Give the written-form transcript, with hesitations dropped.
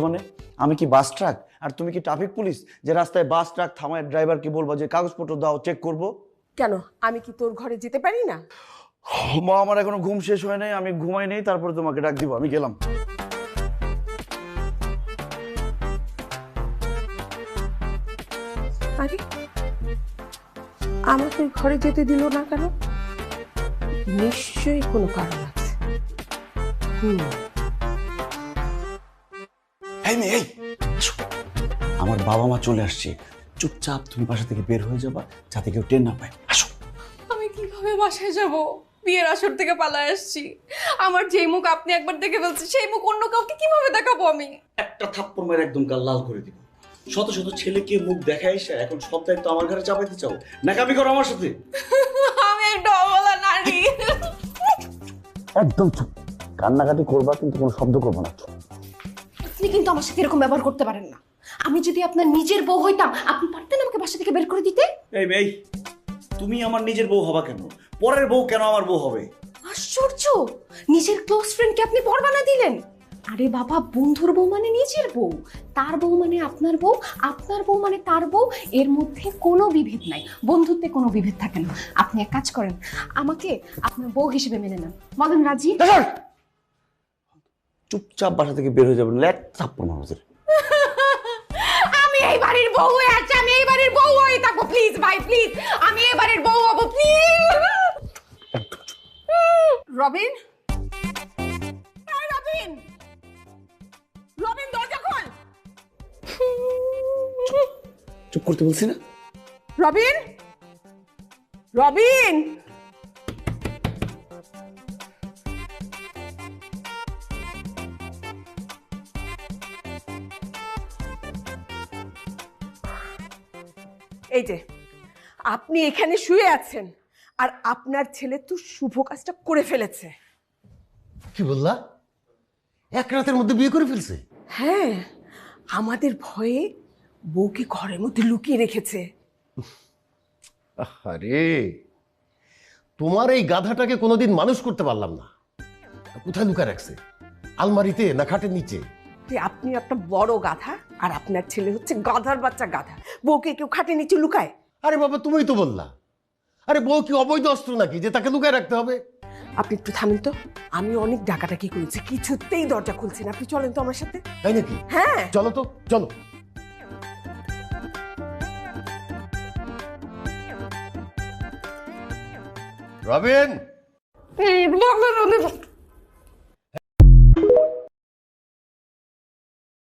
মানে আমি কি বাস ট্রাক আর তুমি কি ট্রাফিক পুলিশ যে রাস্তায় বাস ট্রাক থামায় ড্রাইভারকে বলবো যে কাগজপত্র দাও চেক করব? কেন আমি কি তোর ঘরে যেতে পারি না? মা আমার এখনো ঘুম শেষ হয় নাই, আমি ঘুমাই নেই, তারপরে তোমাকে ডাক দিব, আমি গেলাম। আরে আমাকে ঘরে যেতে দিল না কেন? নিশ্চয়ই কোনো কারণ আছে। এই মেয়ে, এই আসো। আমার বাবা মা চলে আসছে, চুপচাপ তুমি বাসা থেকে বের হয়ে যাবা যাতে কেউ টের না পায়। আসো। আমি কিভাবে বাসায় যাব? বিয়ের আসর থেকে পালায় আসছি। আমার যেই মুখ আপনি একবার দেখে ফেলছেন সেই মুখ অন্য কাউকে কিভাবে দেখাবো আমি? একটা থাপ্পড় মেরে একদম গাল লাল করে দিব। শত শত ছেলেকে মুখ দেখায় এসে এখন সব দায়িত্ব আমার ঘরে চাপাইতে চাও? নাকামি করো আমার সাথে? আমি একটা অবলা নারী। একদম চুপ, কান্নাকাটি করবা কিন্তু কোনো শব্দ করবো না। আপনি কিন্তু আমার সাথে এরকম ব্যবহার করতে পারেন না। আমি যদি আপনার নিজের বউ হইতাম আপনি পারতেন আমাকে বাসা থেকে বের করে দিতে? এই মেয়ে, তুমি আমার নিজের বউ হবা কেন? পরের বউ কেন আমার বউ হবে? আশ্চর্য, নিজের ক্লোজ ফ্রেন্ডকে আপনি বর বানা দিলেন। আরে বাবা, বন্ধুর বউ মানে নিজের বউ, তার বউ মানে আপনার বউ, আপনার বউ মানে তার বউ, এর মধ্যে কোনো বিভেদ নাই, বন্ধুত্বে কোনো বিভেদ থাকে না। আপনি এক কাজ করেন, আমাকে আপনার বউ হিসেবে মেনে নেন। বলেন রাজি? চুপচাপ বাসা থেকে বের হয়ে যাবেন, এক থাপ্পড় মারো। আমি এই বাড়ির বউ হয়ে আছি, আমি এই বাড়ির বউ হয়ে থাকবো। প্লিজ ভাই, প্লিজ, আমি এই বাড়ির বউ হবো, প্লিজ। রবিন, এই রবিন, রবিন দরজা খোল। চুপ করতে বলছি না? রবিন, রবিন, এই যে আপনি এখানে শুয়ে আছেন আর আপনার ছেলে তো শুভ কাজটা করে ফেলেছে। কি বললা? এক রাতের মধ্যে বিয়ে করে ফেলছে? হ্যাঁ, আমাদের ভয়ে বউকে ঘরের মধ্যে লুকিয়ে রেখেছে। আরে তোমার এই গাধাটাকে কোনোদিন মানুষ করতে পারলাম না। কোথায় লুকায় রাখছে? আলমারিতে না খাটের নিচে? যে আপনি একটা বড় গাধা আর আপনার ছেলে হচ্ছে গাধার বাচ্চা গাধা। বউকে কেউ খাটে নিচে লুকায়? আরে বাবা, তুমিই তো বললা। আরে বউ কি অবৈধ অস্ত্র নাকি যে তাকে লুকায় রাখতে হবে? আপনি একটু থামেন তো, আমি অনেক ডাকাডাকি করেছি, কিছুতেই দরজা খুলছেন। আপনি চলেন তো আমার সাথে। তাই নাকি? হ্যাঁ চলো তো, চলো। রবিন,